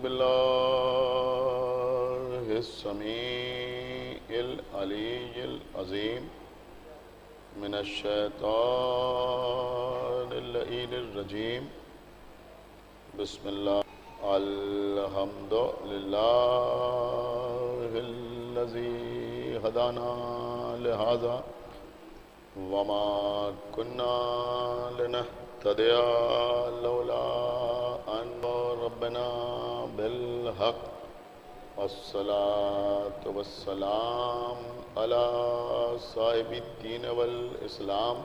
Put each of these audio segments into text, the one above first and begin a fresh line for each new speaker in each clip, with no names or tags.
بالله السميع العلي العظيم من الشيطان اللعين الرجيم. بسم الله. الحمد لله الذي هدانا لهذا وما كنا لنهتدي لولا أن ربنا بالحق. والصلاة والسلام على صاحب الدين والإسلام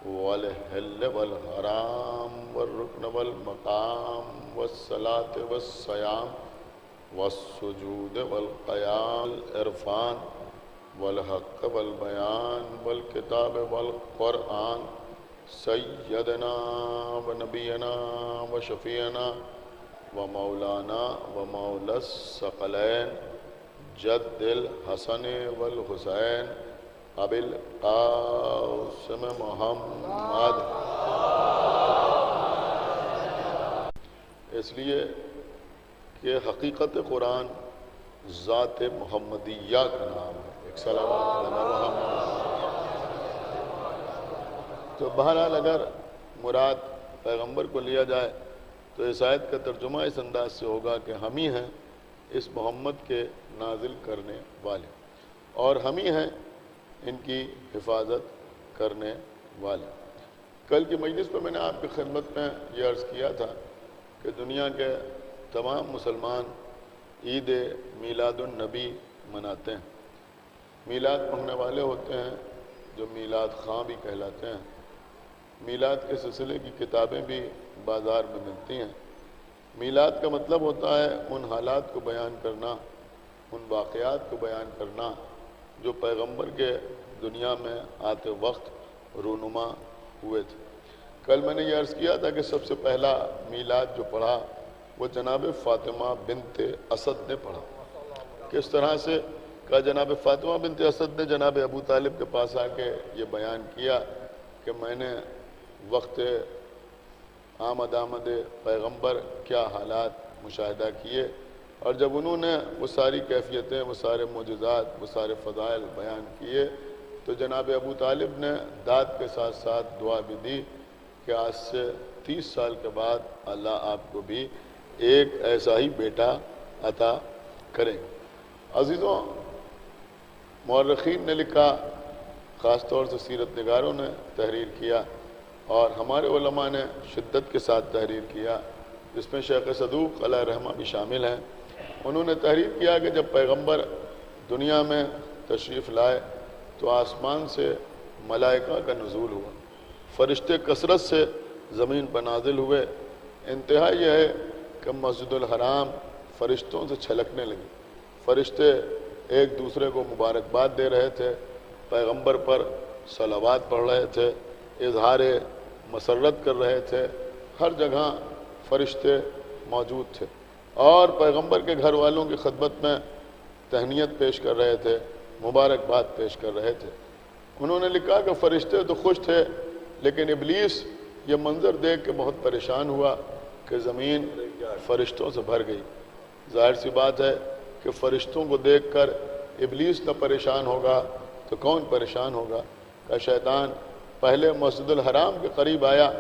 والحل والحرام والركن والمقام والصلاة والصيام والسجود والقيام والعرفان والحق والبيان والكتاب والقرآن سيدنا ونبينا وشفيعنا ومولانا ومولى الثقلين جد الحسن والحسين ابی القاسم محمد. اس لیے کہ حقیقت قرآن ذات محمدیہ کا نام ہے. ایک صلوات علی محمد. تو بہرحال اگر مراد پیغمبر کو لیا جائے تو اس آیت کا ترجمہ اس انداز سے ہوگا کہ ہم ہی ہیں اس محمد کے نازل کرنے والے اور ہم ہی ہیں ان کی حفاظت کرنے والے. کل کی مجلس پہ میں نے آپ کی خدمت میں یہ عرض کیا تھا کہ دنیا کے تمام مسلمان عید میلاد النبی مناتے ہیں. میلاد پڑھنے والے ہوتے ہیں جو میلاد خاں بھی کہلاتے ہیں. میلاد کے سلسلے کی کتابیں بھی بازار میں ملتی ہیں. میلاد کا مطلب ہوتا ہے ان حالات کو بیان کرنا، ان واقعات کو بیان کرنا جو پیغمبر کے دنیا میں آتے وقت رونما ہوئے تھے. کل میں نے یہ عرض کیا تھا کہ سب سے پہلا میلاد جو پڑھا وہ جناب فاطمہ بنت اسد نے پڑھا. کس طرح سے کہ جناب فاطمہ بنت اسد نے جناب ابو طالب کے پاس آ کے یہ بیان کیا کہ میں نے وقت آمد پیغمبر کیا حالات مشاہدہ کیے، اور جب انہوں نے وہ ساری کیفیتیں، وہ سارے معجزات، وہ سارے فضائل بیان کیے تو جناب ابو طالب نے داد کے ساتھ ساتھ دعا بھی دی کہ آج سے 30 سال کے بعد اللہ آپ کو بھی ایک ایسا ہی بیٹا عطا کریں. عزیزوں، مورخین نے لکھا، خاص طور سے سیرت نگاروں نے تحریر کیا اور ہمارے علماء نے شدت کے ساتھ تحریر کیا، جس میں شیخ صدوق علیہ رحمہ بھی شامل ہیں. انہوں نے تحریر کیا کہ جب پیغمبر دنیا میں تشریف لائے تو آسمان سے ملائکہ کا نزول ہوا، فرشتے کثرت سے زمین پر نازل ہوئے. انتہا یہ ہے کہ مسجد الحرام فرشتوں سے چھلکنے لگی. فرشتے ایک دوسرے کو مبارکباد دے رہے تھے، پیغمبر پر صلوات پڑھ رہے تھے، اظہار مسرت کر رہے تھے. ہر جگہ فرشتے موجود تھے اور پیغمبر کے گھر والوں کی خدمت میں تہنیت پیش کر رہے تھے، مبارکباد پیش کر رہے تھے. انہوں نے لکھا کہ فرشتے تو خوش تھے لیکن ابلیس یہ منظر دیکھ کے بہت پریشان ہوا کہ زمین فرشتوں سے بھر گئی. ظاہر سی بات ہے کہ فرشتوں کو دیکھ کر ابلیس نہ پریشان ہوگا تو کون پریشان ہوگا. کہ شیطان پہلے مسجد الحرام کے قریب آیا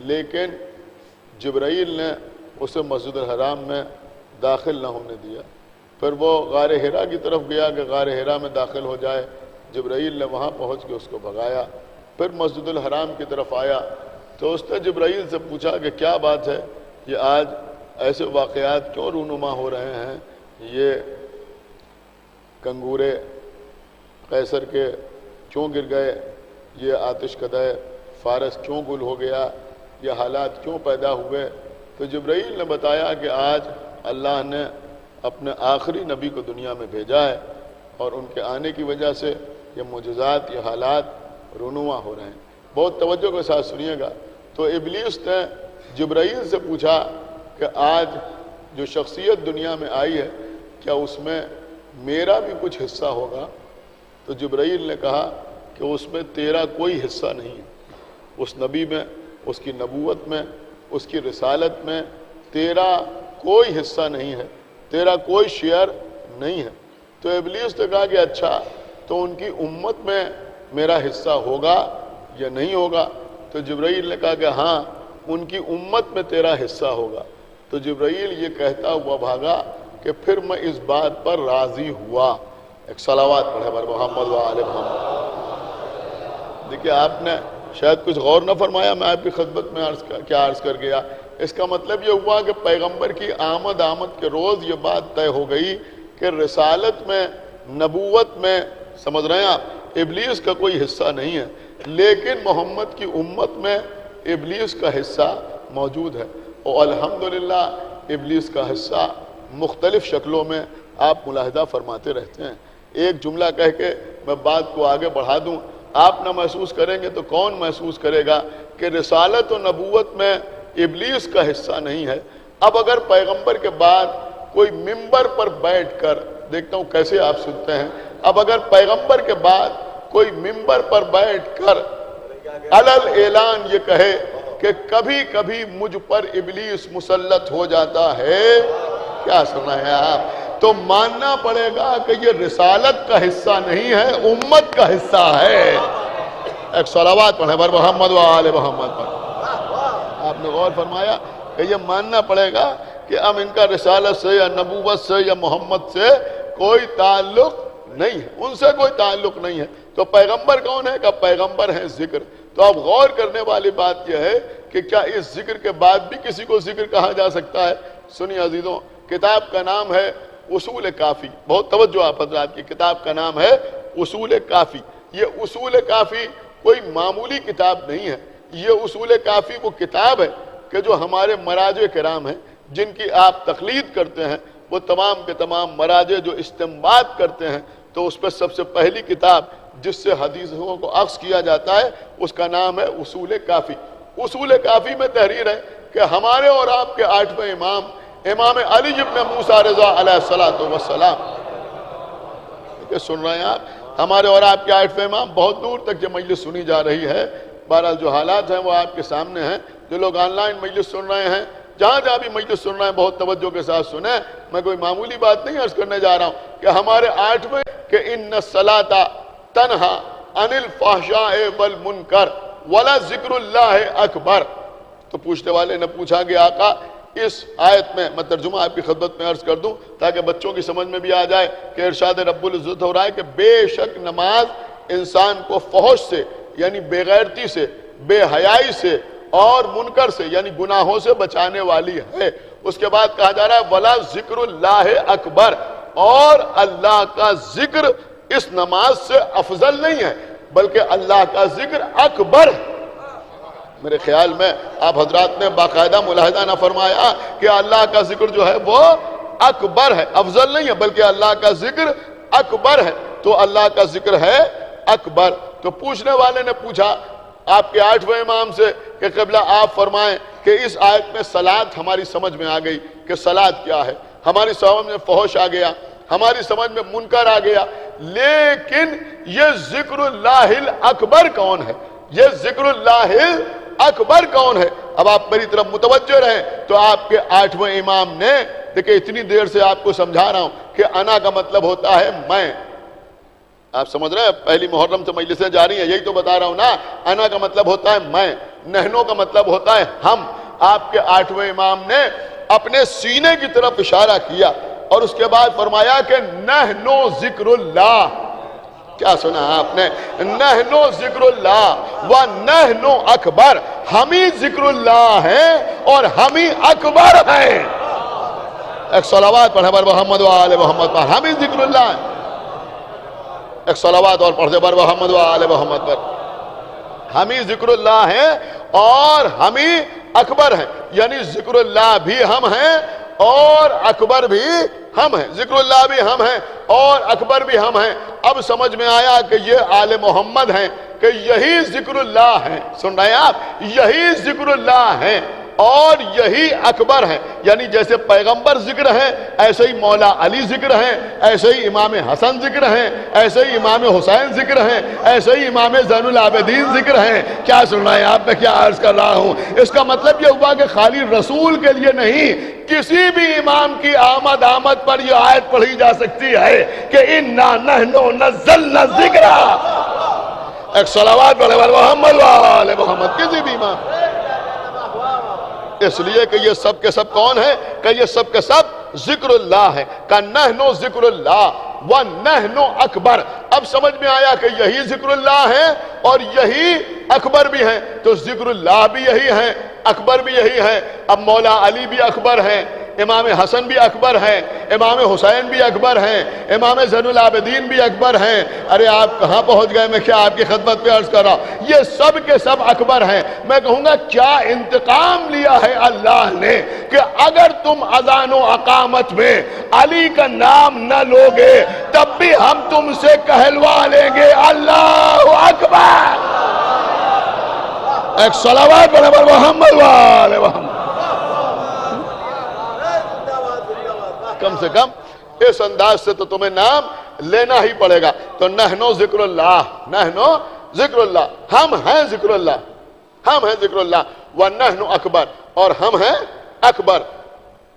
لیکن جبرائیل نے اسے مسجد الحرام میں داخل نہ ہونے دیا. پھر وہ غار حرا کی طرف گیا کہ غار حرا میں داخل ہو جائے. جبرائیل نے وہاں پہنچ کے اس کو بھگایا. پھر مسجد الحرام کی طرف آیا تو اس نے جبرائیل سے پوچھا کہ کیا بات ہے، یہ آج ایسے واقعات کیوں رونما ہو رہے ہیں، یہ کنگورے قیصر کے کیوں گر گئے، یہ آتش کدہ فارس کیوں گل ہو گیا، یہ حالات کیوں پیدا ہوئے. تو جبرائیل نے بتایا کہ آج اللہ نے اپنے آخری نبی کو دنیا میں بھیجا ہے اور ان کے آنے کی وجہ سے یہ معجزات، یہ حالات رونما ہو رہے ہیں. بہت توجہ کے ساتھ سنیے گا. تو ابلیس نے جبرائیل سے پوچھا کہ آج جو شخصیت دنیا میں آئی ہے کیا اس میں میرا بھی کچھ حصہ ہوگا؟ تو جبرائیل نے کہا کہ اس میں تیرا کوئی حصہ نہیں ہے. اس نبی میں، اس کی نبوت میں، اس کی رسالت میں تیرا کوئی حصہ نہیں ہے، تیرا کوئی شیئر نہیں ہے۔ تو ابلیس نے کہا کہ اچھا تو ان کی امت میں میرا حصہ ہوگا یا نہیں ہوگا؟ تو جبرائیل نے کہا کہ ہاں ان کی امت میں تیرا حصہ ہوگا۔ تو جبرائیل یہ کہتا ہوا بھاگا کہ پھر میں اس بات پر راضی ہوا۔ ایک صلوات پڑھے بر محمد و آل محمد۔ دیکھیں آپ نے شاید کچھ غور نہ فرمایا، میں آپ کی خدمت میں عرض کر گیا۔ اس کا مطلب یہ ہوا کہ پیغمبر کی آمد کے روز یہ بات طے ہو گئی کہ رسالت میں، نبوت میں، سمجھ رہے ہیں آپ، ابلیس کا کوئی حصہ نہیں ہے، لیکن محمد کی امت میں ابلیس کا حصہ موجود ہے، اور الحمدللہ ابلیس کا حصہ مختلف شکلوں میں آپ ملاحظہ فرماتے رہتے ہیں۔ ایک جملہ کہہ کے میں بات کو آگے بڑھا دوں، آپ نہ محسوس کریں گے تو کون محسوس کرے گا کہ رسالت و نبوت میں ابلیس کا حصہ نہیں ہے۔ اب اگر پیغمبر کے بعد کوئی ممبر پر بیٹھ کر، دیکھتا ہوں کیسے آپ سنتے ہیں، اب اگر پیغمبر کے بعد کوئی ممبر پر بیٹھ کر علل اعلان یہ کہے کہ کبھی کبھی مجھ پر ابلیس مسلط ہو جاتا ہے، کیا سنا ہے آپ؟ تو ماننا پڑے گا کہ یہ رسالت کا حصہ نہیں ہے، امت کا حصہ ہے۔ ایک صلوات پڑھیں بر محمد و آل محمد پر۔ آپ نے غور فرمایا کہ یہ ماننا پڑے گا کہ اب ان کا رسالت سے یا نبوت سے یا محمد سے کوئی تعلق نہیں ہے، ان سے کوئی تعلق نہیں ہے۔ تو پیغمبر کون ہے؟ کہ پیغمبر ہیں ذکر۔ تو اب غور کرنے والی بات یہ ہے کہ کیا اس ذکر کے بعد بھی کسی کو ذکر کہا جا سکتا ہے؟ سنیے عزیزوں، کتاب کا نام ہے اصول کافی۔ بہت توجہ آپ حضرات کی، کتاب کا نام ہے اصول کافی۔ یہ اصول کافی کوئی معمولی کتاب نہیں ہے، یہ اصول کافی وہ کتاب ہے کہ جو ہمارے مراجع کرام ہیں جن کی آپ تقلید کرتے ہیں، وہ تمام کے تمام مراجع جو استنباط کرتے ہیں، تو اس پہ سب سے پہلی کتاب جس سے حدیثوں کو اخذ کیا جاتا ہے اس کا نام ہے اصول کافی۔ اصول کافی میں تحریر ہے کہ ہمارے اور آپ کے 8ویں امام علی ابن موسیٰ رضا علیہ السلام، سن رہے ہیں آپ، ہمارے اور آپ کے 8ویں امام، بہت دور تک یہ مجلس سنی جا رہی ہے۔ بہرحال جو حالات ہیں وہ آپ کے سامنے ہیں، جو لوگ آن لائن مجلس سن رہے ہیں، جہاں جہاں بھی مجلس سن رہے ہیں بہت توجہ کے ساتھ سنیں۔ میں کوئی معمولی بات نہیں عرض کرنے جا رہا ہوں کہ ہمارے 8ویں کہ ان الصلاۃ تنہا عن الفحشاء والمنکر ولذکر اللہ اکبر۔ تو پوچھنے والے نے پوچھا کہ آقا اس آیت میں، میں ترجمہ آپ کی خدمت میں عرض کر دوں تاکہ بچوں کی سمجھ میں بھی آ جائے کہ ارشاد رب العزت ہو رہا ہے کہ بے شک نماز انسان کو فحش سے یعنی بے غیرتی سے، بے حیائی سے اور منکر سے یعنی گناہوں سے بچانے والی ہے۔ اس کے بعد کہا جا رہا ہے ولا ذکر اللہ اکبر، اور اللہ کا ذکر اس نماز سے افضل نہیں ہے بلکہ اللہ کا ذکر اکبر ہے۔ میرے خیال میں آپ حضرات نے باقاعدہ ملاحظہ نہ فرمایا کہ اللہ کا ذکر جو ہے وہ اکبر ہے، افضل نہیں ہے بلکہ اللہ کا ذکر اکبر ہے۔ تو اللہ کا ذکر ہے اکبر۔ تو پوچھنے والے نے پوچھا آپ کے 8ویں امام سے کہ قبلہ آپ فرمائیں کہ اس آیت میں صلاۃ ہماری سمجھ میں آ گئی کہ صلاۃ کیا ہے، ہماری سمجھ میں فحش آ گیا، ہماری سمجھ میں منکر آ گیا، لیکن یہ ذکر اللہ اکبر کون ہے؟ یہ ذکر اللہ اکبر کون ہے؟ اب آپ میری طرف متوجہ رہیں تو آپ کے 8ویں امام نے، دیکھیں اتنی دیر سے آپ کو سمجھا رہا ہوں کہ انا کا مطلب ہوتا ہے میں، آپ سمجھ رہے ہیں، پہلی محرم سے مجلسیں جاری ہیں، یہی تو بتا رہا ہوں نا، انا کا مطلب ہوتا ہے میں، نحنو کا مطلب ہوتا ہے ہم۔ آپ کے 8ویں امام نے اپنے سینے کی طرف اشارہ کیا اور اس کے بعد فرمایا کہ نحنو ذکر اللہ۔ کیا سنا آپ نے؟ نحنو ذکر اللہ و نحنو اکبر، ہم ہی ذکر اللہ ہیں اور ہم ہی اکبر ہیں۔ ایک صلوات پڑھے بر محمد و آل محمد پر، ہم ہی ذکر اللہ ہیں۔ ایک صلوات اور پڑھ دے بر محمد و آل محمد پر، ہم ہی ذکر اللہ ہیں اور ہم ہی اکبر ہیں، یعنی ذکر اللہ بھی ہم ہیں اور اکبر بھی ہم ہیں، ذکر اللہ بھی ہم ہیں اور اکبر بھی ہم ہیں۔ اب سمجھ میں آیا کہ یہ آل محمد ہیں، کہ یہی ذکر اللہ ہیں، سن رہے ہیں آپ، یہی ذکر اللہ ہیں اور یہی اکبر ہے، یعنی جیسے پیغمبر ذکر ہیں ایسے ہی مولا علی ذکر ہیں، ایسے ہی امام حسن ذکر ہیں، ایسے ہی امام حسین ذکر ہیں، ایسے ہی امام زین العابدین ذکر ہیں۔ کیا سن رہے ہیں آپ؟ میں کیا عرض کر رہا ہوں؟ اس کا مطلب یہ ہوا کہ خالی رسول کے لیے نہیں، کسی بھی امام کی آمد پر یہ آیت پڑھی جا سکتی ہے کہ اِنَّا نَحْنُ نَزَّلْنَا الذِّکْرَ، ایک صلوات پڑھے محمد وآل محمد، کسی بھی امام، اس لیے کہ یہ سب کے سب کون ہے؟ کہ یہ سب کے سب ذکر اللہ ہے، کہ نحنو ذکر اللہ ونحنو اکبر۔ اب سمجھ میں آیا کہ یہی ذکر اللہ ہے اور یہی اکبر بھی ہے، تو ذکر اللہ بھی یہی ہے، اکبر بھی یہی ہے۔ اب مولا علی بھی اکبر ہے، امام حسن بھی اکبر ہے، امام حسین بھی اکبر ہیں، امام زین العابدین بھی اکبر ہیں۔ ارے آپ کہاں پہنچ گئے؟ میں کیا آپ کی خدمت پہ عرض کر رہا ہوں، یہ سب کے سب اکبر ہیں۔ میں کہوں گا کیا انتقام لیا ہے اللہ نے کہ اگر تم اذان و اقامت میں علی کا نام نہ لوگے تب بھی ہم تم سے کہلوا لیں گے اللہ اکبر۔ ایک صلوات برابر محمد وآل محمد۔ کم سے کم اس انداز سے تو تمہیں نام لینا ہی پڑے گا۔ تو نحنو ذکر اللہ، نحنو ذکر اللہ، ہم ہیں ذکر اللہ، ہم ہیں ذکر اللہ، ونحنو اکبر، اور ہم ہیں اکبر۔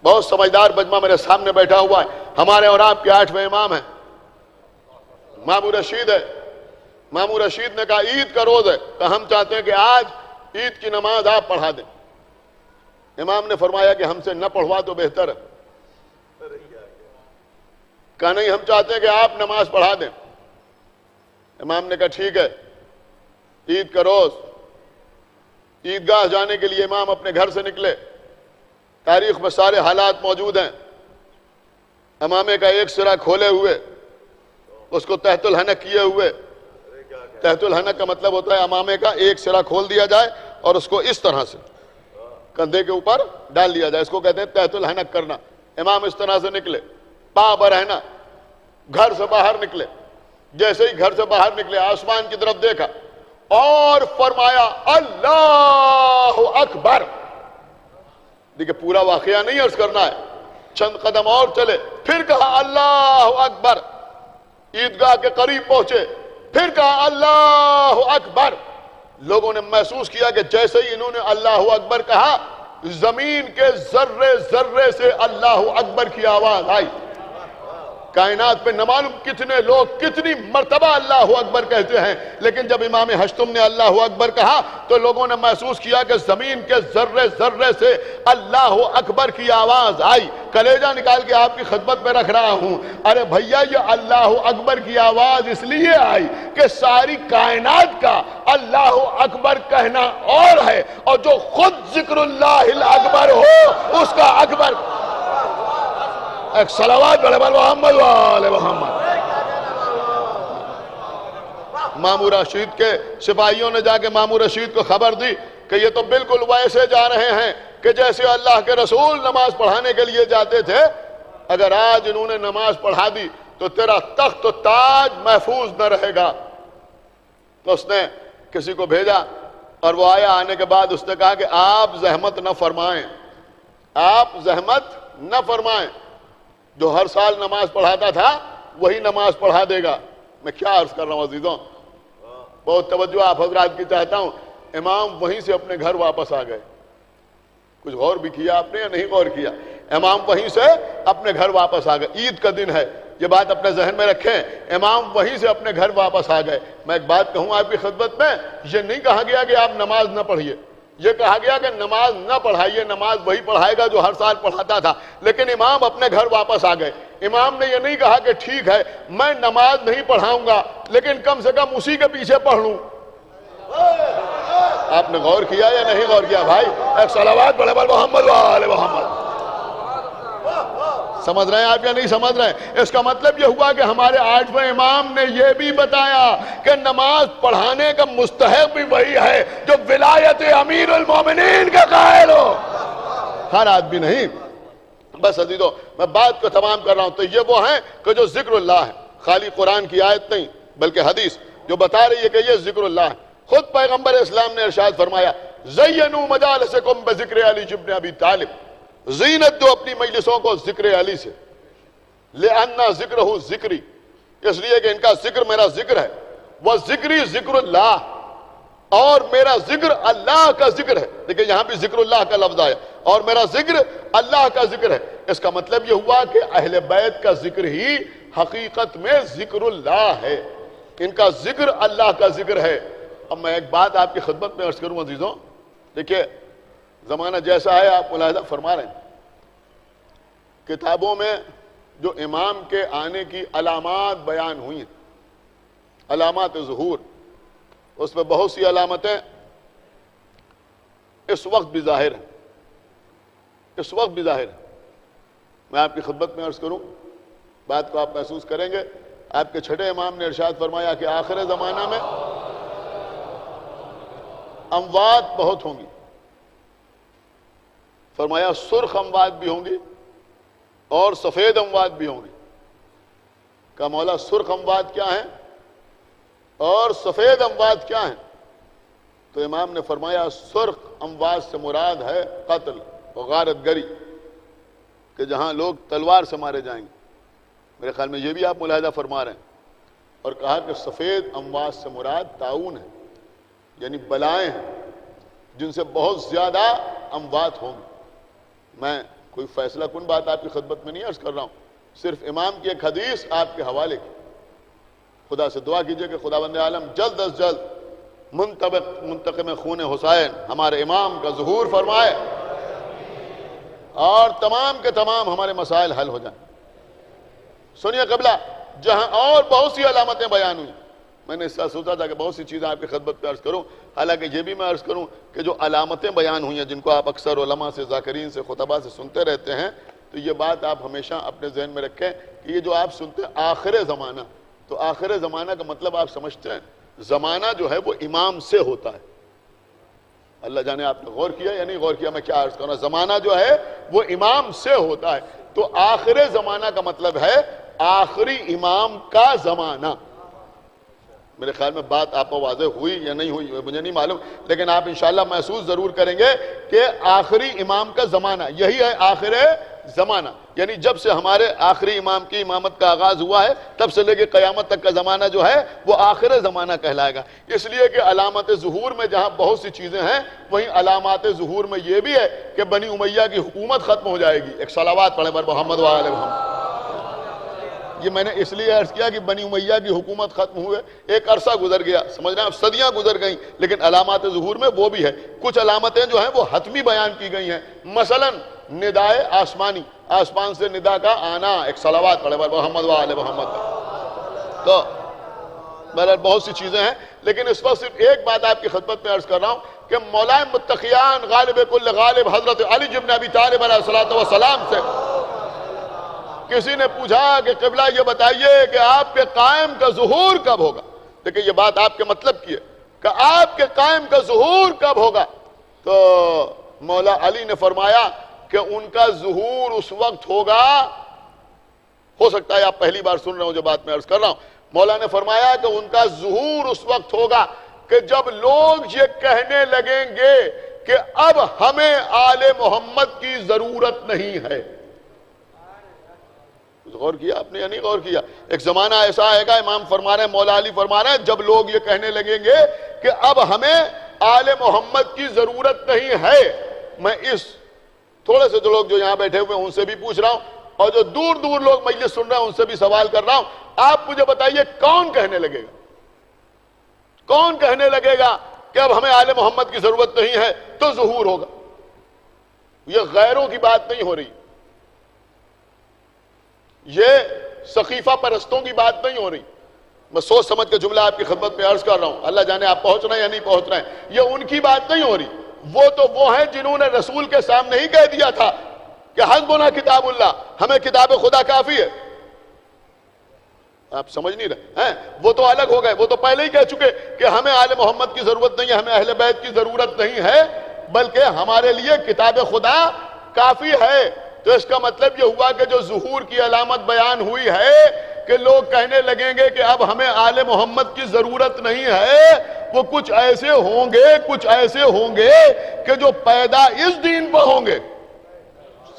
بہت سمجھدار مجمع میرے سامنے بیٹھا ہوا ہے، ہمارے اور آپ کے 8ویں امام ہیں، مامو رشید ہے۔ مامو رشید نے کہا عید کا روز ہے، تو ہم چاہتے ہیں کہ آج عید کی نماز آپ پڑھا دیں۔ امام نے فرمایا کہ ہم سے نہ پڑھوا تو بہتر ہے۔ کہا نہیں، ہم چاہتے ہیں کہ آپ نماز پڑھا دیں۔ امام نے کہا ٹھیک ہے، عید کا روز عیدگاہ جانے کے لیے امام اپنے گھر سے نکلے۔ تاریخ میں سارے حالات موجود ہیں۔ امامے کا ایک سرا کھولے ہوئے، اس کو تحت الحنک کیے ہوئے۔ تحت الحنک کا مطلب ہوتا ہے امامے کا ایک سرا کھول دیا جائے اور اس کو اس طرح سے کندھے کے اوپر ڈال دیا جائے، اس کو کہتے ہیں تحت الحنک کرنا۔ امام اس طرح سے نکلے، پا برہنا، گھر سے باہر نکلے۔ جیسے ہی گھر سے باہر نکلے آسمان کی طرف دیکھا اور فرمایا اللہ اکبر۔ دیکھیں پورا واقعہ نہیں عرض کرنا ہے، چند قدم اور چلے، پھر کہا اللہ اکبر۔ عیدگاہ کے قریب پہنچے، پھر کہا اللہ اکبر۔ لوگوں نے محسوس کیا کہ جیسے ہی انہوں نے اللہ اکبر کہا، زمین کے ذرے ذرے سے اللہ اکبر کی آواز آئی۔ کائنات پہ نہ معلوم کتنے لوگ کتنی مرتبہ اللہ اکبر کہتے ہیں، لیکن جب امام ہشتم نے اللہ اکبر کہا تو لوگوں نے محسوس کیا کہ زمین کے ذرے ذرے سے اللہ اکبر کی آواز آئی۔ کلیجہ نکال کے آپ کی خدمت میں رکھ رہا ہوں، ارے بھیا یہ اللہ اکبر کی آواز اس لیے آئی کہ ساری کائنات کا اللہ اکبر کہنا اور ہے، اور جو خود ذکر اللہ الاکبر ہو اس کا اکبر۔ ایک صلوات برابر محمد وآل محمد۔ مامو رشید کے سپاہیوں نے جا کے مامو رشید کو خبر دی کہ یہ تو بالکل ویسے جا رہے ہیں کہ جیسے اللہ کے رسول نماز پڑھانے کے لیے جاتے تھے۔ اگر آج انہوں نے نماز پڑھا دی تو تیرا تخت و تاج محفوظ نہ رہے گا۔ تو اس نے کسی کو بھیجا اور وہ آیا، آنے کے بعد اس نے کہا کہ آپ زحمت نہ فرمائیں، آپ زحمت نہ فرمائیں، جو ہر سال نماز پڑھاتا تھا وہی نماز پڑھا دے گا۔ میں کیا عرض کر رہا ہوں عزیزوں، بہت توجہ آپ حضرات کی چاہتا ہوں۔ امام وہیں سے اپنے گھر واپس آ گئے۔ کچھ غور بھی کیا آپ نے یا نہیں غور کیا؟ امام وہیں سے اپنے گھر واپس آ گئے۔ عید کا دن ہے، یہ بات اپنے ذہن میں رکھیں، امام وہیں سے اپنے گھر واپس آ گئے۔ میں ایک بات کہوں آپ کی خدمت میں، یہ نہیں کہا گیا کہ آپ نماز نہ پڑھیے، یہ کہا گیا کہ نماز نہ پڑھائیے، نماز وہی پڑھائے گا جو ہر سال پڑھاتا تھا۔ لیکن امام اپنے گھر واپس آ گئے۔ امام نے یہ نہیں کہا کہ ٹھیک ہے میں نماز نہیں پڑھاؤں گا لیکن کم سے کم اسی کے پیچھے پڑھ لوں۔ آپ نے غور کیا یا نہیں غور کیا بھائی؟ ایک صلوات برابر محمد وآل محمد۔ سمجھ رہے ہیں آپ یا نہیں سمجھ رہے ہیں؟ اس کا مطلب یہ ہوا کہ ہمارے 8ویں امام نے یہ بھی بتایا کہ نماز پڑھانے کا مستحق بھی وہی ہے جو ولایت امیر المومنین کا قائل ہو، ہر آدمی نہیں۔ بس عزیزو میں بات کو تمام کر رہا ہوں۔ تو یہ وہ ہیں کہ جو ذکر اللہ ہے، خالی قرآن کی آیت نہیں بلکہ حدیث جو بتا رہی ہے کہ یہ ذکر اللہ ہے۔ خود پیغمبر اسلام نے ارشاد فرمایا زینوا مجالسکم بذکر علی ابن ابی طالب، زینت دو اپنی مجلسوں کو ذکر علی سے، لِأَنَّ ذِكْرَهُ ذکری، اس لیے کہ ان کا ذکر میرا ذکر ہے، وَذِكْرِ ذِكْرُ اللَّهِ، اور میرا ذکر اللہ کا ذکر ہے۔ دیکھیں یہاں بھی ذکر اللہ کا لفظ آیا، اور میرا ذکر اللہ کا ذکر ہے۔ اس کا مطلب یہ ہوا کہ اہل بیت کا ذکر ہی حقیقت میں ذکر اللہ ہے، ان کا ذکر اللہ کا ذکر ہے۔ اب میں ایک بات آپ کی خدمت میں عرض کروں عزیزوں، دیکھیے زمانہ جیسا ہے آپ ملاحظہ فرما رہے ہیں، کتابوں میں جو امام کے آنے کی علامات بیان ہوئی ہیں، علامات ظہور، اس میں بہت سی علامتیں اس وقت بھی ظاہر ہیں، اس وقت بھی ظاہر ہیں۔ میں آپ کی خدمت میں عرض کروں، بات کو آپ محسوس کریں گے، آپ کے چھٹے امام نے ارشاد فرمایا کہ آخر زمانہ میں اموات بہت ہوں گی، فرمایا سرخ اموات بھی ہوں گی اور سفید اموات بھی ہوں گی۔ کہا مولا سرخ اموات کیا ہیں اور سفید اموات کیا ہیں؟ تو امام نے فرمایا سرخ اموات سے مراد ہے قتل و غارت گری، کہ جہاں لوگ تلوار سے مارے جائیں گے، میرے خیال میں یہ بھی آپ ملاحظہ فرما رہے ہیں۔ اور کہا کہ سفید اموات سے مراد طاعون ہے، یعنی بلائیں ہیں جن سے بہت زیادہ اموات ہوں گے۔ میں کوئی فیصلہ کن بات آپ کی خدمت میں نہیں عرض کر رہا ہوں، صرف امام کی ایک حدیث آپ کے حوالے کی۔ خدا سے دعا کیجئے کہ خداوند عالم جلد از جلد منتقم خون حسین ہمارے امام کا ظہور فرمائے اور تمام کے تمام ہمارے مسائل حل ہو جائیں۔ سنیے قبلہ، جہاں اور بہت سی علامتیں بیان ہوئی، میں نے اس سے سوچا تھا کہ بہت سی چیزیں آپ کی خدمت پہ عرض کروں، حالانکہ یہ بھی میں عرض کروں کہ جو علامتیں بیان ہوئی ہیں جن کو آپ اکثر علماء سے، ذاکرین سے، خطباء سے سنتے رہتے ہیں، تو یہ بات آپ ہمیشہ اپنے ذہن میں رکھیں کہ یہ جو آپ سنتے ہیں آخر زمانہ، تو آخر زمانہ کا مطلب آپ سمجھتے ہیں زمانہ جو ہے وہ امام سے ہوتا ہے۔ اللہ جانے آپ نے غور کیا یا نہیں غور کیا، میں کیا عرض کروں، زمانہ جو ہے وہ امام سے ہوتا ہے، تو آخر زمانہ کا مطلب ہے آخری امام کا زمانہ۔ میرے خیال میں بات آپ کو واضح ہوئی یا نہیں ہوئی مجھے نہیں معلوم، لیکن آپ انشاءاللہ محسوس ضرور کریں گے کہ آخری امام کا زمانہ یہی ہے، آخر زمانہ، یعنی جب سے ہمارے آخری امام کی امامت کا آغاز ہوا ہے تب سے لے کے قیامت تک کا زمانہ جو ہے وہ آخر زمانہ کہلائے گا۔ اس لیے کہ علامات ظہور میں جہاں بہت سی چیزیں ہیں، وہیں علامات ظہور میں یہ بھی ہے کہ بنی امیہ کی حکومت ختم ہو جائے گی۔ ایک صلوات پڑھیں بر محمد و آل محمد۔ یہ میں نے اس لیے عرض کیا کہ بنی امیہ کی حکومت ختم ہوئے، ایک عرصہ گزر گیا، سمجھ رہے ہیں، صدیاں گزر گئیں، لیکن علامات ظہور میں وہ بھی ہے۔ کچھ علامتیں جو ہیں وہ حتمی بیان کی گئی ہیں، مثلا ندائے آسمانی، آسمان سے ندا کا آنا، ایک صلوات پڑھے محمد و آل محمد۔ تو بہرحال بہت سی چیزیں ہیں، لیکن اس وقت صرف ایک بات آپ کی خدمت میں عرض کر رہا ہوں کہ مولا متقیان غالب کل غالب حضرت علی بن ابی طالب علیہ السلام سے کسی نے پوچھا کہ قبلہ یہ بتائیے کہ آپ کے قائم کا ظہور کب ہوگا؟ دیکھیں یہ بات آپ کے مطلب کی ہے کہ آپ کے قائم کا ظہور کب ہوگا؟ تو مولا علی نے فرمایا کہ ان کا ظہور اس وقت ہوگا، ہو سکتا ہے آپ پہلی بار سن رہے ہوں جو بات میں عرض کر رہا ہوں، مولا نے فرمایا کہ ان کا ظہور اس وقت ہوگا کہ جب لوگ یہ کہنے لگیں گے کہ اب ہمیں آل محمد کی ضرورت نہیں ہے۔ غور کیا آپ نے یا نہیں غور کیا؟ ایک زمانہ ایسا آئے گا، امام فرما رہے ہیں، مولا علی فرما رہے ہیں، جب لوگ یہ کہنے لگیں گے کہ اب ہمیں آل محمد کی ضرورت نہیں ہے۔ میں اس تھوڑے سے جو لوگ جو یہاں بیٹھے ہوئے ان سے بھی پوچھ رہا ہوں، اور جو دور دور لوگ مجلس سن رہے ہیں ان سے بھی سوال کر رہا ہوں، آپ مجھے بتائیے کون کہنے لگے گا، کون کہنے لگے گا کہ اب ہمیں آل محمد کی ضرورت نہیں ہے تو ظہور ہوگا؟ یہ غیروں کی بات نہیں ہو رہی، یہ سقیفہ پرستوں کی بات نہیں ہو رہی، میں سوچ سمجھ کے جملہ آپ کی خدمت میں عرض کر رہا ہوں، اللہ جانے آپ پہنچ رہے ہیں یا نہیں پہنچ رہے ہیں، یہ ان کی بات نہیں ہو رہی۔ وہ تو وہ ہیں جنہوں نے رسول کے سامنے ہی کہہ دیا تھا کہ حسبنا کتاب اللہ، ہمیں کتاب خدا کافی ہے۔ آپ سمجھ نہیں رہے ہیں، وہ تو الگ ہو گئے، وہ تو پہلے ہی کہہ چکے کہ ہمیں آل محمد کی ضرورت نہیں ہے، ہمیں اہل بیت کی ضرورت نہیں ہے، بلکہ ہمارے لیے کتاب خدا کافی ہے۔ تو اس کا مطلب یہ ہوا کہ جو ظہور کی علامت بیان ہوئی ہے کہ لوگ کہنے لگیں گے کہ اب ہمیں آل محمد کی ضرورت نہیں ہے، وہ کچھ ایسے ہوں گے کہ جو پیدا اس دین پر ہوں گے،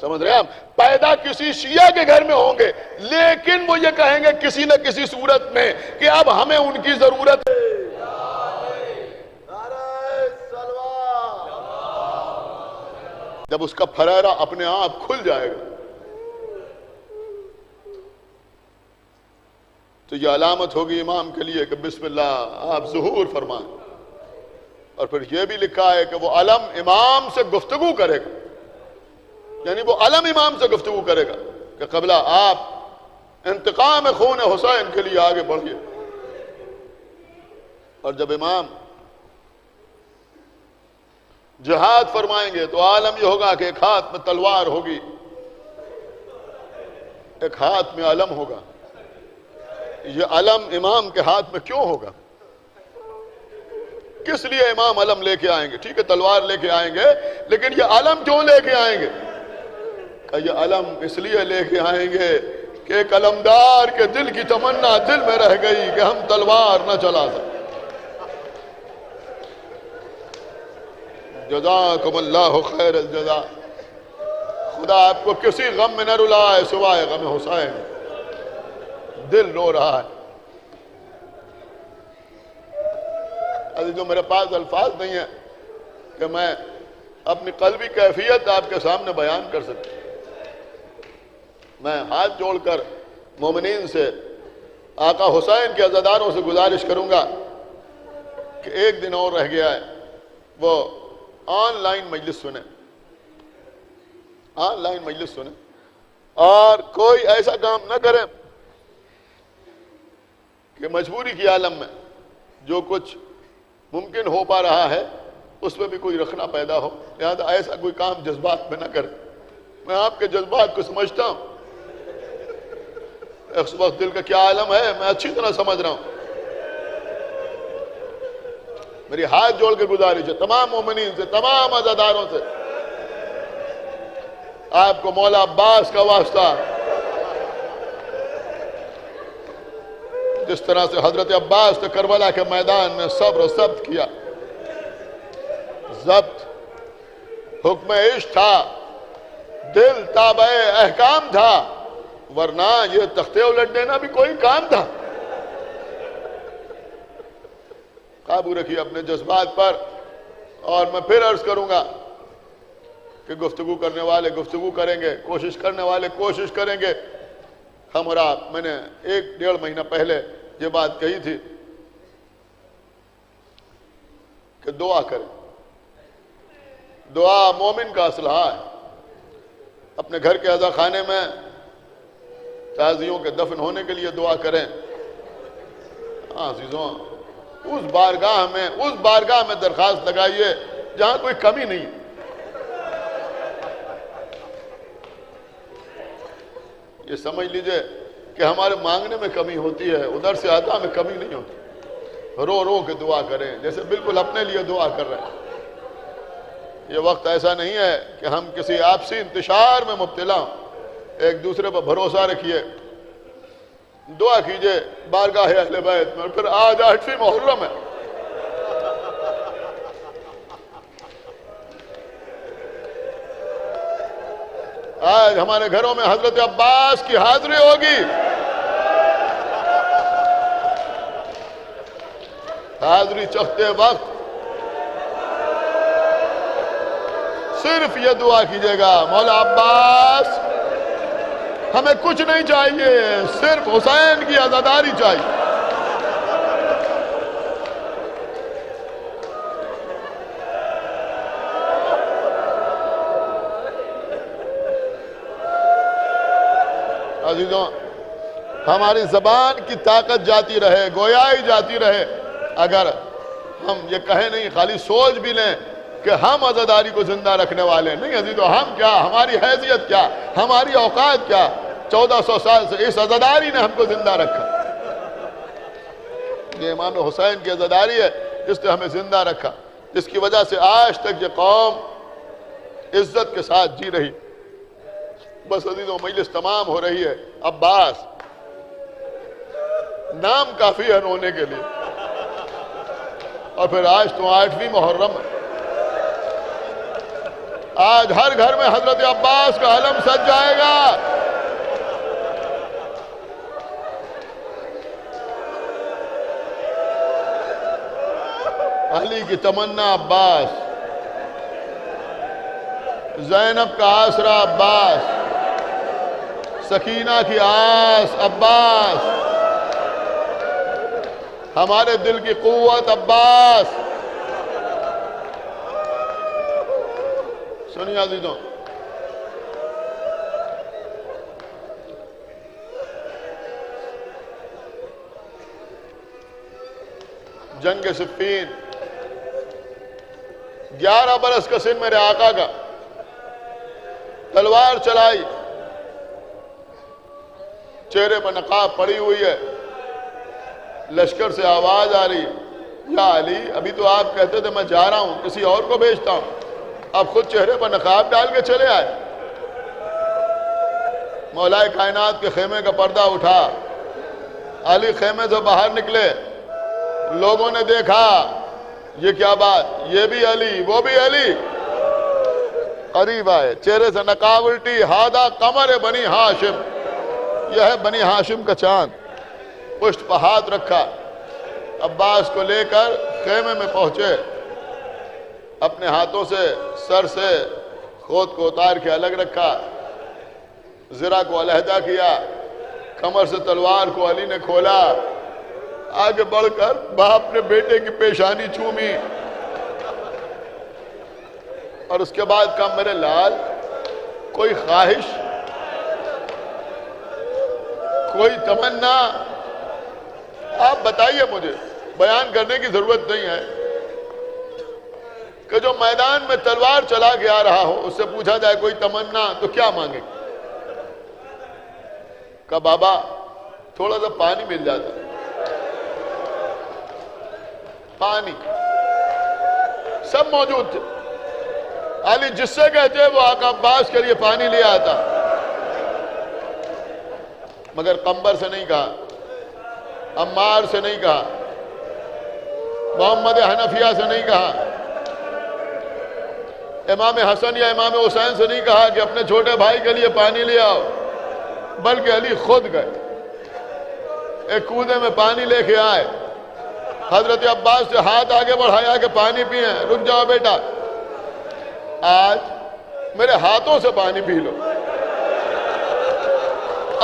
سمجھ رہے ہیں آپ، پیدا کسی شیعہ کے گھر میں ہوں گے، لیکن وہ یہ کہیں گے کسی نہ کسی صورت میں کہ اب ہمیں ان کی ضرورت ہے۔ جب اس کا پھریرا اپنے آپ کھل جائے گا تو یہ علامت ہوگی امام کے لیے کہ بسم اللہ آپ ظہور فرمائیں. اور پھر یہ بھی لکھا ہے کہ وہ علم امام سے گفتگو کرے گا، یعنی وہ علم امام سے گفتگو کرے گا کہ قبلہ آپ انتقام خون حسین کے لیے آگے بڑھیے. اور جب امام جہاد فرمائیں گے تو عالم یہ ہوگا کہ ایک ہاتھ میں تلوار ہوگی، ایک ہاتھ میں علم ہوگا. یہ علم امام کے ہاتھ میں کیوں ہوگا؟ کس لیے امام علم لے کے آئیں گے؟ ٹھیک ہے تلوار لے کے آئیں گے، لیکن یہ علم کیوں لے کے آئیں گے؟ کہ یہ علم اس لیے لے کے آئیں گے کہ ایک علمدار کے دل کی تمنا دل میں رہ گئی کہ ہم تلوار نہ چلا سکیں. جزاکم اللہ خیر الجزا. خدا آپ کو کسی غم میں نہ رلائے سوائے غم حسین. دل رو رہا ہے. عزیزو میرے پاس الفاظ نہیں ہیں کہ میں اپنی قلبی کیفیت آپ کے سامنے بیان کر سکوں. میں ہاتھ جوڑ کر مومنین سے، آقا حسین کے عزاداروں سے گزارش کروں گا کہ ایک دن اور رہ گیا ہے، وہ آن لائن مجلس سنیں، آن لائن مجلس سنیں، اور کوئی ایسا کام نہ کریں کہ مجبوری کی عالم میں جو کچھ ممکن ہو پا رہا ہے اس میں بھی کوئی رکھنا پیدا ہو. لہذا ایسا کوئی کام جذبات میں نہ کریں. میں آپ کے جذبات کو سمجھتا ہوں، اس وقت دل کا کیا عالم ہے میں اچھی طرح سمجھ رہا ہوں. میری ہاتھ جوڑ کے گزارش ہے تمام مومنین سے، تمام عزاداروں سے، آپ کو مولا عباس کا واسطہ، جس طرح سے حضرت عباس نے کربلا کے میدان میں صبر و ضبط کیا. ضبط حکم عشق تھا، دل تابع احکام تھا، ورنہ یہ تختے الٹ دینا بھی کوئی کام تھا. قابو رکھیے اپنے جذبات پر. اور میں پھر عرض کروں گا کہ گفتگو کرنے والے گفتگو کریں گے، کوشش کرنے والے کوشش کریں گے. ہم اور آپ، میں نے 1-1.5 مہینہ پہلے یہ بات کہی تھی کہ دعا کریں. دعا مومن کا اسلحہ ہے. اپنے گھر کے عزا خانے میں تازیوں کے دفن ہونے کے لیے دعا کریں. عزیزوں اس بارگاہ میں درخواست لگائیے جہاں کوئی کمی نہیں. یہ سمجھ لیجئے کہ ہمارے مانگنے میں کمی ہوتی ہے، ادھر سے عطا میں کمی نہیں ہوتی. رو رو کے دعا کریں جیسے بالکل اپنے لیے دعا کر رہے ہیں. یہ وقت ایسا نہیں ہے کہ ہم کسی آپسی انتشار میں مبتلا ہوں. ایک دوسرے پر بھروسہ رکھیے، دعا کیجئے بارگاہ اہل بیت میں. اور پھر آج 8ویں محرم ہے، آج ہمارے گھروں میں حضرت عباس کی حاضری ہوگی. حاضری چکھتے وقت صرف یہ دعا کیجئے گا، مولا عباس ہمیں کچھ نہیں چاہیے، صرف حسین کی عزاداری چاہیے. عزیزوں ہماری زبان کی طاقت جاتی رہے، گویائی جاتی رہے، اگر ہم یہ کہیں نہیں، خالی سوچ بھی لیں کہ ہم عزاداری کو زندہ رکھنے والے نہیں. عزیزوں ہم کیا، ہماری حیثیت کیا، ہماری اوقات کیا. 1400 سال سے اس عزاداری نے ہم کو زندہ رکھا. یہ امام حسین کی عزاداری ہے جس نے ہمیں زندہ رکھا، جس کی وجہ سے آج تک یہ قوم عزت کے ساتھ جی رہی. بس عزیزوں مجلس تمام ہو رہی ہے. عباس نام کافی ہے رونے کے لیے. اور پھر آج تو 8ویں محرم ہے. آج ہر گھر میں حضرت عباس کا علم سج جائے گا. علی کی تمنا عباس. زینب کا آسرا عباس، سکینہ کی آس عباس، ہمارے دل کی قوت عباس۔ سنیے عزیزوں، جنگ صفین 11 برس کا سن میرے آقا کا، تلوار چلائی، چہرے پر نقاب پڑی ہوئی ہے، لشکر سے آواز آ رہی، یا علی ابھی تو آپ کہتے تھے میں جا رہا ہوں کسی اور کو بھیجتا ہوں، اب خود چہرے پر نقاب ڈال کے چلے آئے۔ مولا کائنات کے خیمے کا پردہ اٹھا، علی خیمے سے باہر نکلے، لوگوں نے دیکھا یہ کیا بات، یہ بھی علی وہ بھی علی، قریب آئے، چہرے سے نقاب الٹی، ہادہ قمر بنی ہاشم، یہ ہے بنی ہاشم کا چاند، پشت پر ہاتھ رکھا، عباس کو لے کر خیمے میں پہنچے، اپنے ہاتھوں سے سر سے خود کو اتار کے الگ رکھا، زرہ کو علیحدہ کیا، کمر سے تلوار کو علی نے کھولا، آگے بڑھ کر باپ نے بیٹے کی پیشانی چومی، اور اس کے بعد کہا میرے لال کوئی خواہش، کوئی تمنا آپ بتائیے، مجھے بیان کرنے کی ضرورت نہیں ہے کہ جو میدان میں تلوار چلا کے آ رہا ہو اس سے پوچھا جائے کوئی تمنا تو کیا مانگے؟ کہا بابا تھوڑا سا پانی مل جاتا، پانی، سب موجود تھے، علی جس سے کہتے وہ آقا عباس کے لیے پانی لے آتا، مگر قمبر سے نہیں کہا، عمار سے نہیں کہا، محمد حنفیہ سے نہیں کہا، امام حسن یا امام حسین سے نہیں کہا کہ اپنے چھوٹے بھائی کے لیے پانی لے آؤ، بلکہ علی خود گئے، ایک کودے میں پانی لے کے آئے، حضرت عباس سے ہاتھ آگے بڑھایا کہ پانی پئیں، رک جاؤ بیٹا، آج میرے ہاتھوں سے پانی پی لو،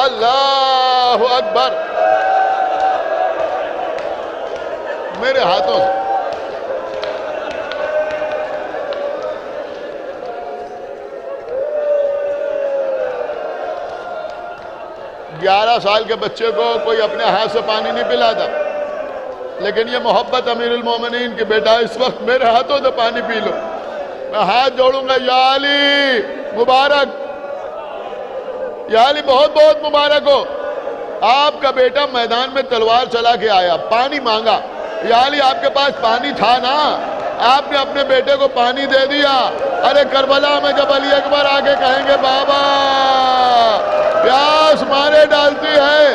اللہ اکبر، میرے ہاتھوں سے۔ 11 سال کے بچے کو کوئی اپنے ہاتھ سے پانی نہیں پلاتا، لیکن یہ محبت امیر المومنین کی بیٹا اس وقت میرے ہاتھوں سے پانی پی لو، میں ہاتھ جوڑوں گا، یا علی مبارک، یا علی بہت بہت مبارک ہو، آپ کا بیٹا میدان میں تلوار چلا کے آیا، پانی مانگا، یا علی آپ کے پاس پانی تھا نا، آپ نے اپنے بیٹے کو پانی دے دیا، ارے کربلا میں جب علی اکبر آگے کہیں گے بابا پیاس مارے ڈالتی ہے،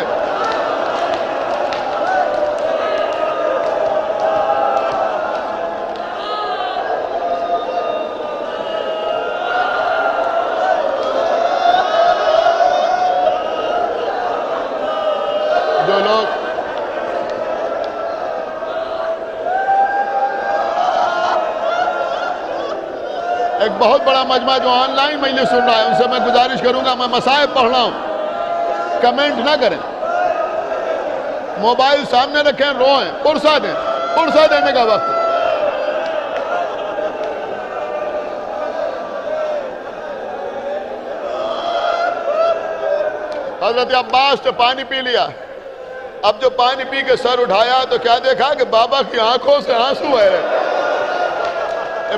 جو لوگ ایک بہت بڑا مجمع جو آن لائن مجلس سن رہا ہے ان سے میں گزارش کروں گا، میں مصائب پڑھ رہا ہوں، کمنٹ نہ کریں، موبائل سامنے رکھیں، روئیں، پرسہ دیں، پرسہ دینے کا وقت۔ حضرت عباس نے پانی پی لیا، اب جو پانی پی کے سر اٹھایا تو کیا دیکھا کہ بابا کی آنکھوں سے آنسو ہے، اے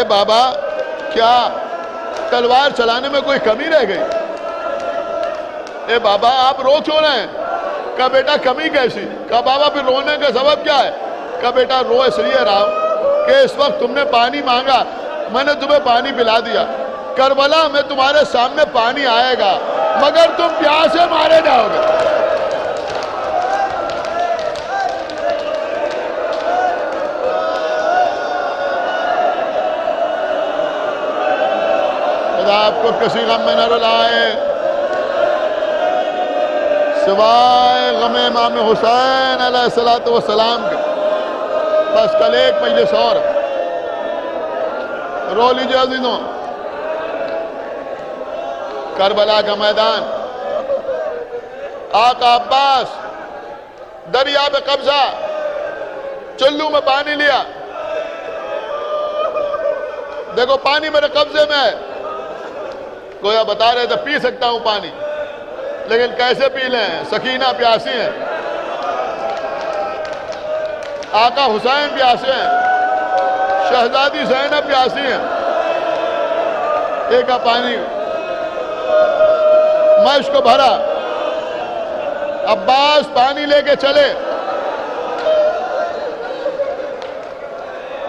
بابا کیا تلوار چلانے میں کوئی کمی رہ گئی؟ اے بابا آپ رو کیوں رہے ہیں؟ کہا بیٹا کمی کیسی؟ کہا بابا پھر رونے کا سبب کیا ہے؟ کہا بیٹا رو اس لیے رہا ہوں کہ اس وقت تم نے پانی مانگا، میں نے تمہیں پانی پلا دیا، کربلا میں تمہارے سامنے پانی آئے گا مگر تم پیاسے مارے جاؤ گے۔ آپ کو کسی غم میں نہ رلائے سوائے غم امام حسین علیہ السلام کے، بس کل ایک مجلس اور رو لیجئے عزیزوں، کربلا کا میدان، آقا عباس دریا پہ قبضہ، چلو میں پانی لیا، دیکھو پانی میرے قبضے میں ہے، گویا بتا رہے تھے پی سکتا ہوں پانی، لیکن کیسے پی لیں، سکینہ پیاسی ہیں، آقا حسین پیاسے ہیں، شہزادی زینب پیاسی ہیں، ایک پانی میں اس کو بھرا، عباس پانی لے کے چلے،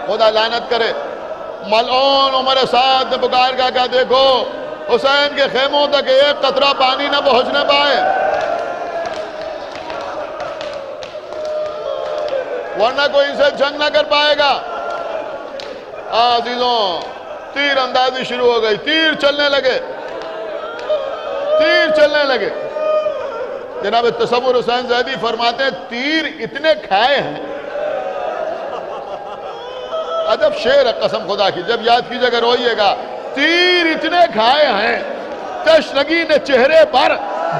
خدا لعنت کرے، ملعون عمر سعد نے پکار کا کہا دیکھو حسین کے خیموں تک ایک قطرہ پانی نہ پہنچنے پائے، ورنہ کوئی ان سے جنگ نہ کر پائے گا۔ عزیزوں تیر اندازی شروع ہو گئی، تیر چلنے لگے۔ جناب تصور حسین زیدی فرماتے ہیں تیر اتنے کھائے ہیں، عجب شعر ہے قسم خدا کی، جب یاد کیجئے گا روئیے گا، تیر اتنے کھائے ہیں تشنگی نے چہرے پر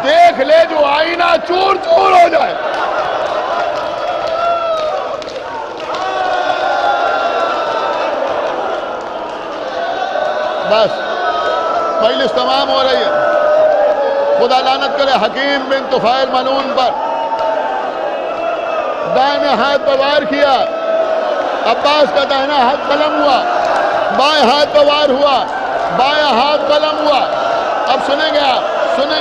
دیکھ لے جو آئینہ چور چور ہو جائے۔ بس مجلس تمام ہو رہی ہے، خدا لعنت کرے حکیم بن طفیل ملعون پر، دائیں ہاتھ پر وار کیا، عباس کا دائنا ہاتھ قلم ہوا، بائیں ہاتھ پر وار ہوا، بائیں ہاتھ قلم ہوا۔ اب سنیں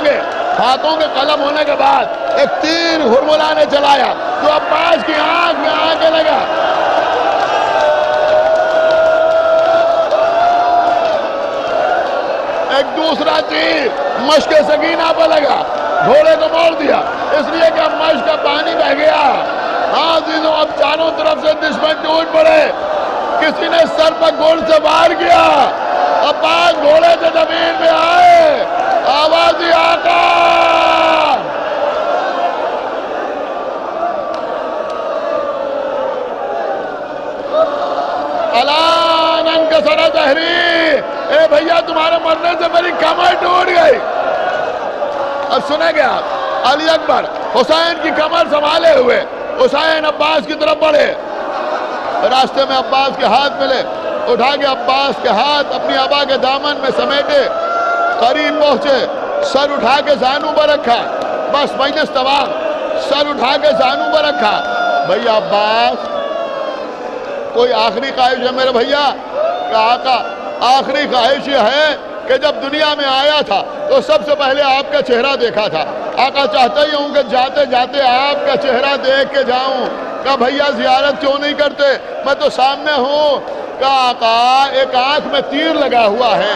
گے ہاتھوں کے قلم ہونے کے بعد ایک تیر ہرملا نے چلایا جو عباس کی آنکھ میں آ کے لگا، ایک دوسرا تیر مشک سکینہ پر لگا، گھوڑے کو موڑ دیا، اس لیے کہ اب مشک کا پانی بہ گیا۔ عزیزوں اب چاروں طرف سے دشمن ٹوٹ پڑے، کسی نے سر پر گول سے وار کیا، عباس گھوڑے سے زمین میں آئے، آوازی آقا، الان انکسر ظہری، اے بھیا تمہارے مرنے سے میری کمر ٹوٹ گئی۔ اب سنیں گے آپ، علی اکبر حسین کی کمر سنبھالے ہوئے حسین عباس کی طرف بڑھے، راستے میں عباس کے ہاتھ ملے، اٹھا کے عباس کے ہاتھ اپنی ابا کے دامن میں سمیٹے، قریب پہنچے، سر اٹھا کے زانوں پر رکھا، بس مجلس تمام، سر اٹھا کے زانوں پر رکھا۔ بھیا عباس کوئی آخری خواہش ہے میرے بھیا؟ کہا آقا آخری خواہش یہ ہے کہ جب دنیا میں آیا تھا تو سب سے پہلے آپ کا چہرہ دیکھا تھا، آقا چاہتا ہی ہوں کہ جاتے جاتے آپ کا چہرہ دیکھ کے جاؤں۔ کہا بھیا زیارت کیوں نہیں کرتے، میں تو سامنے ہوں۔ کہا آقا ایک آنکھ میں تیر لگا ہوا ہے،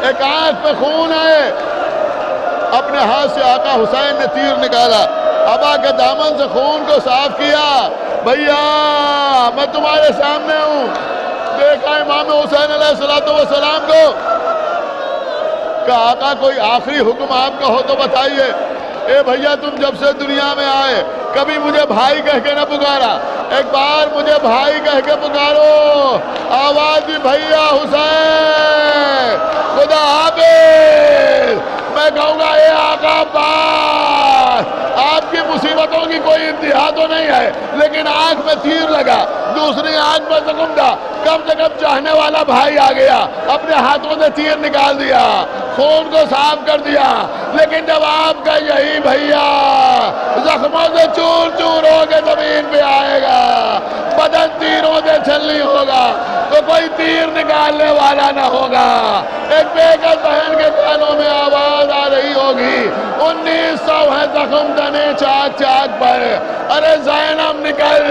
ایک آنکھ میں خون ہے۔ اپنے ہاتھ سے آقا حسین نے تیر نکالا، ابا کے دامن سے خون کو صاف کیا، بھیا میں تمہارے سامنے ہوں۔ دیکھا امام حسین علیہ السلام کو، کہا آقا کوئی آخری حکم آپ کا ہو تو بتائیے۔ اے بھیا تم جب سے دنیا میں آئے کبھی مجھے بھائی کہہ کے نہ پکارا، ایک بار مجھے بھائی کہہ کے پکارو۔ آواز دی بھیا حسین خدا حافظ، میں کہوں گا اے آقا عباس آپ کی مصیبتوں کی کوئی انتہا تو نہیں ہے، لیکن آنکھ میں تیر لگا، دوسری آنکھ میں زخم تھا، کم سے کم چاہنے والا بھائی آ گیا، اپنے ہاتھوں سے تیر نکال دیا، خون کو صاف کر دیا، لیکن جب آپ کا یہی بھیا زخموں سے چور چور ہو کے زمین پہ آئے گا، بدن تیروں سے چھلنی ہوگا، تو کوئی تیر نکالنے والا نہ ہوگا۔ ایک بیگل بہن کے کانوں میں آواز آ رہی ہوگی، 1900 ہے زخم تنے چاک چاک پر، ارے زینب نکل